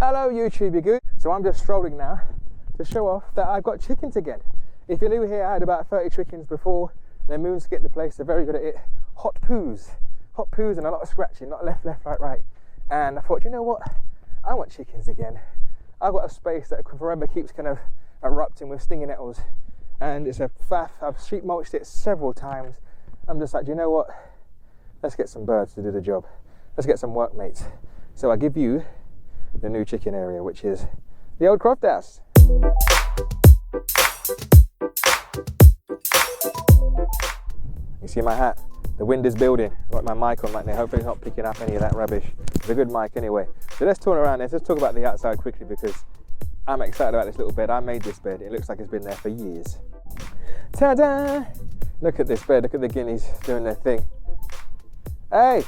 Hello YouTube, you good? So I'm just strolling now to show off that I've got chickens again. If you're new here, I had about 30 chickens before. Their moons get the place, they're very good at it. Hot poos and a lot of scratching, not left, right. And I thought, you know what? I want chickens again. I've got a space that forever keeps kind of erupting with stinging nettles. And it's a faff, I've sheep mulched it several times. I'm just like, you know what? Let's get some birds to do the job. Let's get some workmates. So I give you the new chicken area, which is the old Croft house. You see my hat? The wind is building. I've got my mic on right now. Hopefully it's not picking up any of that rubbish. It's a good mic anyway. So let's turn around. Let's just talk about the outside quickly because I'm excited about this little bed. I made this bed. It looks like it's been there for years. Ta-da! Look at this bed. Look at the guineas doing their thing. Hey!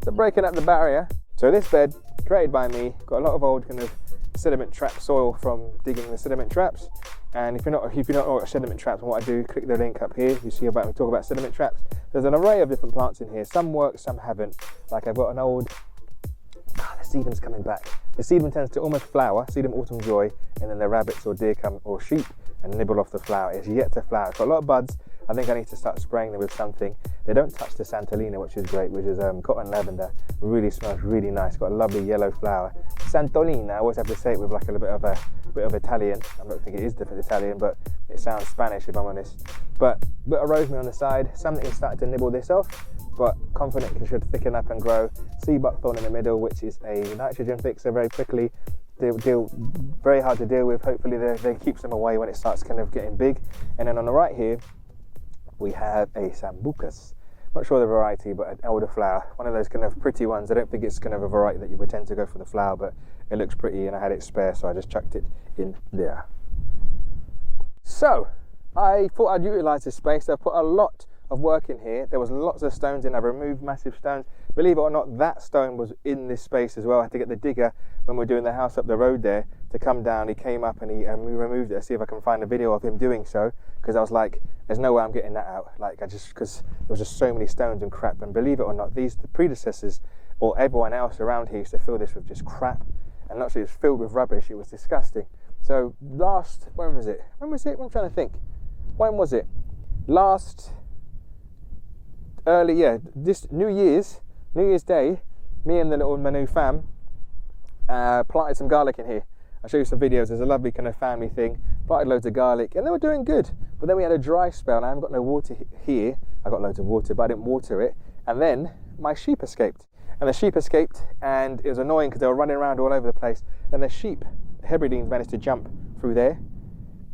They're breaking up the barrier. So this bed, created by me, got a lot of old kind of sediment trap soil from digging the sediment traps. And if you don't know what sediment traps and what I do, click the link up here. You see about me talk about sediment traps. There's an array of different plants in here. Some work, some haven't. Like I've got an old, the sedum's coming back. The sedum tends to almost flower, sedum autumn joy, and then the rabbits or deer come, or sheep, and nibble off the flower. It's yet to flower. It's got a lot of buds. I think I need to start spraying them with something. They don't touch the Santolina, which is great, which is cotton lavender. Really smells really nice. Got a lovely yellow flower. Santolina, I always have to say it with like a bit of Italian. I don't think it is different Italian, but it sounds Spanish if I'm honest. But a bit of rosemary on the side. Something is starting to nibble this off, but confident it should thicken up and grow. Sea buckthorn in the middle, which is a nitrogen fixer, very prickly. Very hard to deal with. Hopefully they keeps them away when it starts kind of getting big. And then on the right here, we have a sambucus. Not sure the variety, but an elderflower. One of those kind of pretty ones. I don't think it's kind of a variety that you would tend to go for the flower, but it looks pretty and I had it spare, so I just chucked it in there. So, I thought I'd utilise this space. I put a lot of work in here. There was lots of stones in. I removed massive stones. Believe it or not, that stone was in this space as well. I had to get the digger when we were doing the house up the road there to come down. He came up and we removed it. I'll see if I can find a video of him doing so, because I was like, there's no way I'm getting that out. Like because there was just so many stones and crap. And believe it or not, the predecessors or everyone else around here used to fill this with just crap. And not sure it was filled with rubbish. It was disgusting. So when was it? I'm trying to think. When was it? This New Year's Day, me and the little Manu fam planted some garlic in here. I'll show you some videos. There's a lovely kind of family thing. Planted loads of garlic and they were doing good. But then we had a dry spell and I haven't got no water here. I got loads of water, but I didn't water it. And then my sheep escaped. And the sheep escaped and it was annoying because they were running around all over the place. And the sheep, Hebrideans, managed to jump through there.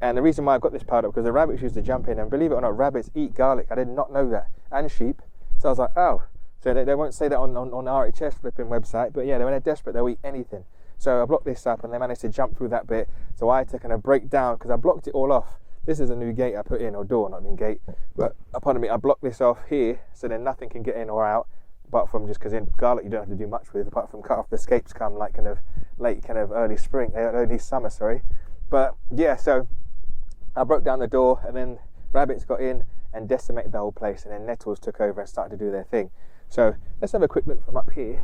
And the reason why I got this part up, because the rabbits used to jump in, and believe it or not, rabbits eat garlic. I did not know that. And sheep. So I was like, oh. So they won't say that on RHS flipping website, but yeah, when they're desperate, they'll eat anything. So I blocked this up and they managed to jump through that bit. So I had to kind of break down, because I blocked it all off. This is a new gate I put in, or door, not even gate. But pardon me, I blocked this off here, so then nothing can get in or out, apart from just because in garlic you don't have to do much with, apart from cut off the scapes come like kind of late, kind of early summer, sorry. But yeah, so I broke down the door and then rabbits got in and decimated the whole place, and then nettles took over and started to do their thing. So let's have a quick look from up here.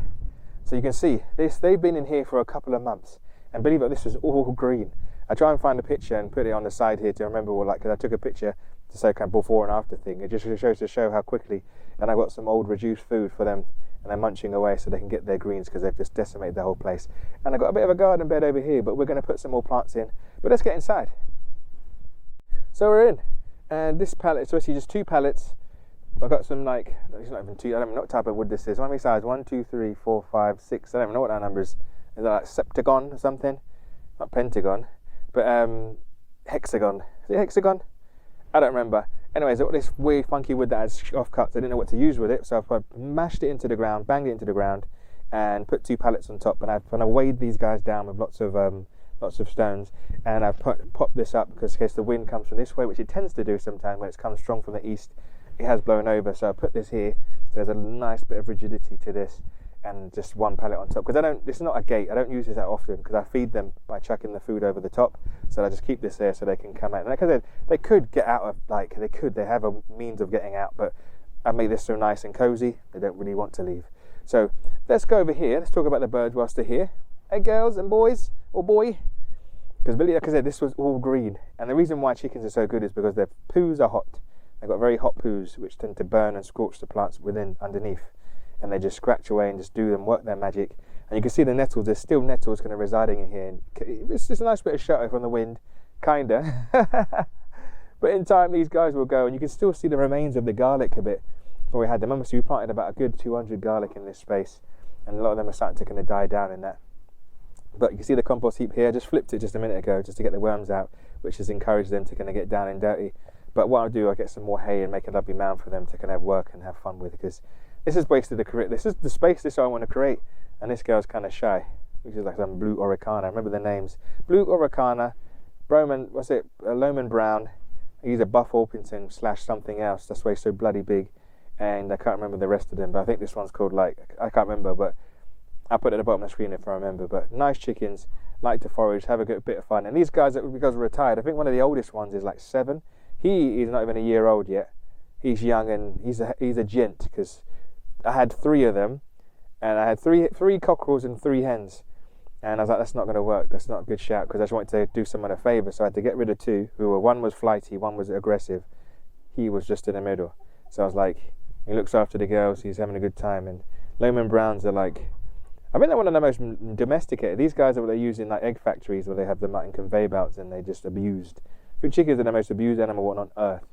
So you can see they've been in here for a couple of months, and believe it, this was all green. I try and find a picture and put it on the side here to remember because I took a picture to say kind of before and after thing. It just shows to show how quickly. And I got some old reduced food for them, and they're munching away so they can get their greens because they've just decimated the whole place. And I got a bit of a garden bed over here, but we're going to put some more plants in. But let's get inside. So we're in, and this pallet, so actually just 2 pallets. I've got some it's not even 2, I don't know what type of wood this is. How many size? 1, 2, 3, 4, 5, 6. I don't even know what that number is. Is that like septagon or something? Not pentagon, but hexagon. Is it hexagon? I don't remember. Anyways, I've got this weird funky wood that has offcuts. I didn't know what to use with it, so I've mashed it into the ground, banged it into the ground, and put 2 pallets on top. And I've weighed these guys down with lots of stones, and I've popped this up because in case the wind comes from this way, which it tends to do sometimes when it comes strong from the east, it has blown over. So I put this here, so there's a nice bit of rigidity to this, and just 1 pallet on top, because this is not a gate. I don't use this that often because I feed them by chucking the food over the top. So I just keep this there so they can come out. And because they could get out of, they have a means of getting out, but I made this so nice and cozy, they don't really want to leave. So let's go over here. Let's talk about the birds whilst they're here. Hey girls and boys, oh boy. Because like I said, this was all green. And the reason why chickens are so good is because their poos are hot. They've got very hot poos, which tend to burn and scorch the plants underneath. And they just scratch away and just do them, work their magic. And you can see the nettles, there's still nettles kind of residing in here. And it's just a nice bit of shelter from the wind, kinda. But in time, these guys will go, and you can still see the remains of the garlic a bit where we had them. Obviously, we planted about a good 200 garlic in this space, and a lot of them are starting to kind of die down in that. But you can see the compost heap here. I just flipped it just a minute ago just to get the worms out, which has encouraged them to kind of get down and dirty. But what I'll do, I'll get some more hay and make a lovely mound for them to kind of work and have fun with, because this is basically this is the space I want to create. And this girl's kind of shy, which is like some blue Oricana. I remember the names: blue Oricana, Loman Brown. He's a Buff Orpington / something else. That's why he's so bloody big. And I can't remember the rest of them, but I think this one's called, like, I can't remember, but I'll put it at the bottom of the screen if I remember. But nice chickens, like to forage, have a good bit of fun. And these guys, because we're retired, I think one of the oldest ones is like 7. He is not even a year old yet. He's young, and he's a gent, because I had 3 of them, and I had three cockerels and 3 hens. And I was like, that's not going to work. That's not a good shout, because I just wanted to do someone a favour. So I had to get rid of 2, one was flighty, one was aggressive. He was just in the middle. So I was like, he looks after the girls, he's having a good time. And Loman Browns are like, I think they're one of the most domesticated. These guys are what they use in like egg factories, where they have them out in conveyor belts and they're just abused. I think chickens are the most abused animal on earth,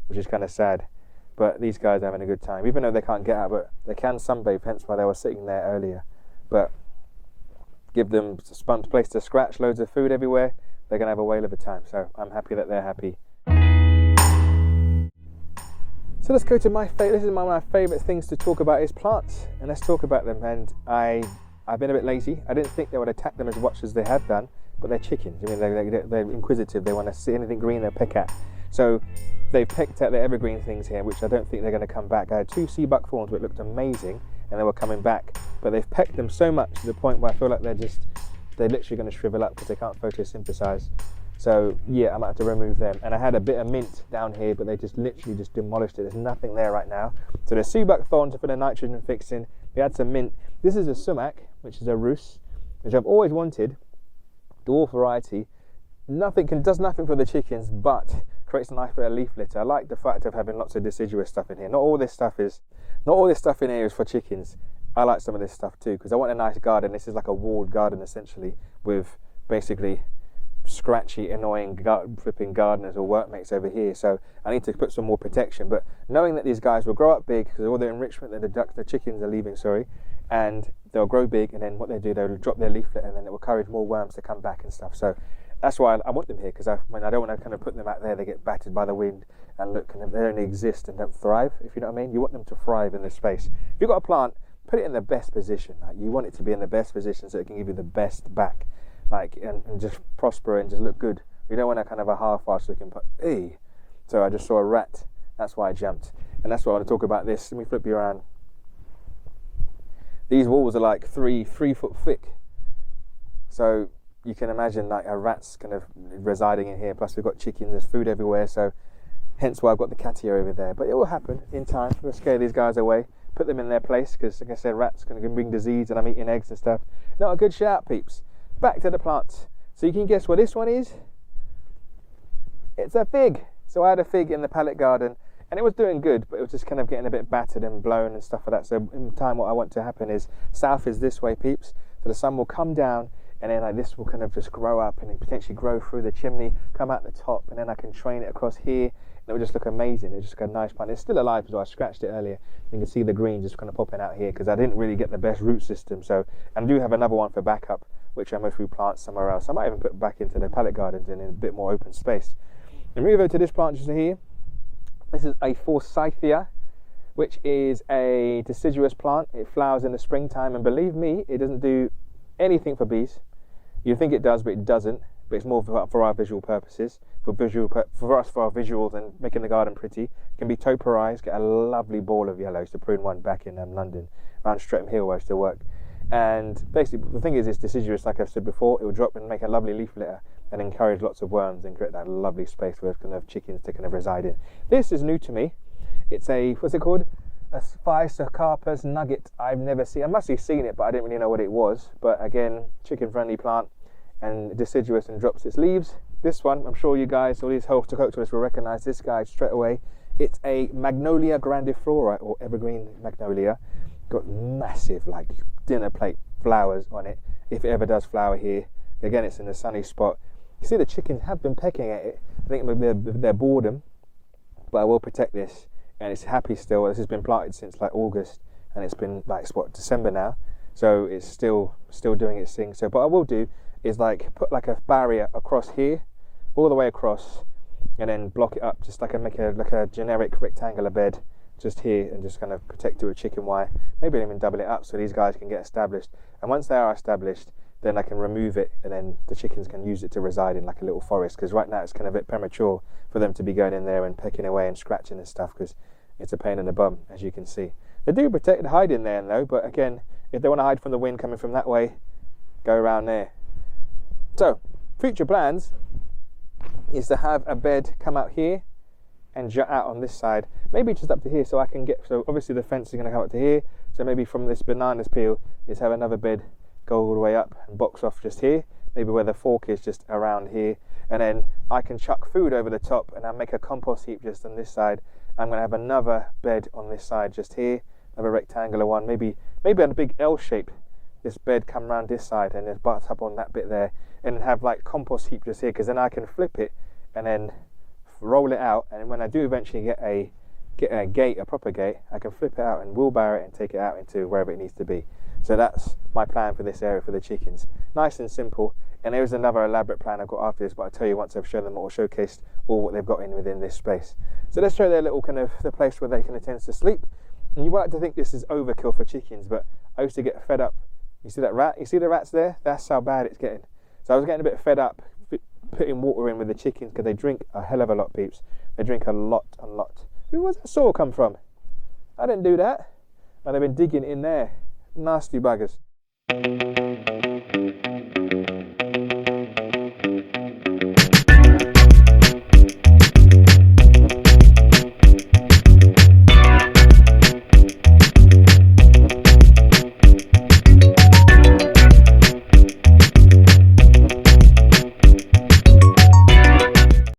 which is kind of sad. But these guys are having a good time, even though they can't get out, but they can sunbathe, hence why they were sitting there earlier. But give them a place to scratch, loads of food everywhere, they're going to have a whale of a time. So I'm happy that they're happy. So let's go to this is one of my favourite things to talk about is plants, and let's talk about them. And I've been a bit lazy. I didn't think they would attack them as much as they have done, but they're chickens. I mean, they're inquisitive. They want to see anything green, they'll pick at. So they've picked at the evergreen things here, which I don't think they're going to come back. I had 2 sea buckthorns which looked amazing, and they were coming back, but they've pecked them so much to the point where I feel like they're literally going to shrivel up because they can't photosynthesize. So yeah, I might have to remove them. And I had a bit of mint down here, but they just literally just demolished it. There's nothing there right now. So the sea buckthorns are for the nitrogen fixing. We had some mint. This is a sumac, which is a rus, which I've always wanted, dwarf variety. Does nothing for the chickens, but creates a nice bit of leaf litter. I like the fact of having lots of deciduous stuff in here. Not all this stuff in here is for chickens. I like some of this stuff too, because I want a nice garden. This is like a walled garden essentially, with basically scratchy, annoying flipping gardeners or workmates over here. So I need to put some more protection. But knowing that these guys will grow up big, because all the enrichment that the chickens are leaving, and they'll grow big, and then what they do, they'll drop their leaflet, and then it will encourage more worms to come back and stuff. So that's why I want them here, because I don't want to kind of put them out there. They get battered by the wind, and look, and they only exist and don't thrive, if you know what I mean. You want them to thrive in this space. If you've got a plant, put it in the best position. Like, you want it to be in the best position so it can give you the best back, and just prosper and just look good. You don't want a kind of a half-assed looking plant. So I just saw a rat. That's why I jumped. And that's why I want to talk about this. Let me flip you around. These walls are like 3 foot thick. So you can imagine like a rat's kind of residing in here. Plus we've got chickens, there's food everywhere. So hence why I've got the cat here over there. But it will happen in time. We'll scare these guys away, put them in their place, because like I said, rats can bring disease, and I'm eating eggs and stuff. Not a good shout, peeps. Back to the plants. So you can guess what this one is. It's a fig. So I had a fig in the pallet garden, and it was doing good, but it was just kind of getting a bit battered and blown and stuff like that. So in time, what I want to happen is, south is this way, peeps. So the sun will come down, and then like this will kind of just grow up, and it potentially grow through the chimney, come out the top, and then I can train it across here, and it will just look amazing. It's just got a nice plant. It's still alive, so I scratched it earlier. You can see the green just kind of popping out here, because I didn't really get the best root system. So, and I do have another one for backup, which I must replant somewhere else. I might even put back into the pallet gardens and in a bit more open space. And move over to this plant just here. This is a forsythia, which is a deciduous plant. It flowers in the springtime, and believe me, it doesn't do anything for bees. You think it does, but it doesn't. But it's more for our visual purposes, for our visuals and making the garden pretty. It can be topiarized, get a lovely ball of yellow. I used to prune one back in London, around Streatham Hill where I used to work. And basically the thing is, it's deciduous, like I've said before. It will drop and make a lovely leaf litter and encourage lots of worms and create that lovely space where kind of chickens to kind of reside in. This is new to me. It's a, what's it called? A Physocarpus nugget. I've never seen, I must have seen it, but I didn't really know what it was. But again, chicken friendly plant. and deciduous and drops its leaves. This one, I'm sure you guys, all these horticulturists will recognize this guy straight away. It's a Magnolia grandiflora, or evergreen magnolia. Got massive, like, dinner plate flowers on it, if it ever does flower here. Again, it's in a sunny spot. You see the chickens have been pecking at it. I think they're boredom, but I will protect this, and it's happy still. This has been planted since like August, and it's been like, what, December now, so it's still doing its thing. So what I will do is like put like a barrier across here, all the way across, and then block it up, just like make a generic rectangular bed just here, and just kind of protect it with chicken wire. Maybe even double it up so these guys can get established, and once they are established, then I can remove it, and then the chickens can use it to reside in like a little forest, because right now it's kind of a bit premature for them to be going in there and pecking away and scratching and stuff, because it's a pain in the bum, as you can see. They do protect and hide in there though, but again, if they want to hide from the wind coming from that way, go around there. So future plans is to have a bed come out here and jut out on this side, maybe just up to here, so I can get, so obviously the fence is going to come up to here, so maybe from this bananas peel is have another bed go all the way up and box off just here, maybe where the fork is just around here, and then I can chuck food over the top, and I'll make a compost heap just on this side. I'm going to have another bed on this side just here, another rectangular one, maybe on a big L shape, this bed come around this side and then butt up on that bit there, and have like compost heap just here, because then I can flip it and then roll it out, and when I do eventually get a gate, a proper gate, I can flip it out and wheelbarrow it and take it out into wherever it needs to be. So that's my plan for this area for the chickens. Nice and simple. And there's another elaborate plan I've got after this, but I'll tell you once I've shown them or showcased all what they've got in within this space. So let's show their little kind of the place where they can attend to sleep. And you might like to think this is overkill for chickens, but I used to get fed up. You see that rat? You see the rats there? That's how bad it's getting. So I was getting a bit fed up putting water in with the chickens, because they drink a hell of a lot, peeps. They drink a lot. Where was that soil come from? I didn't do that. And they've been digging in there. Nasty buggers.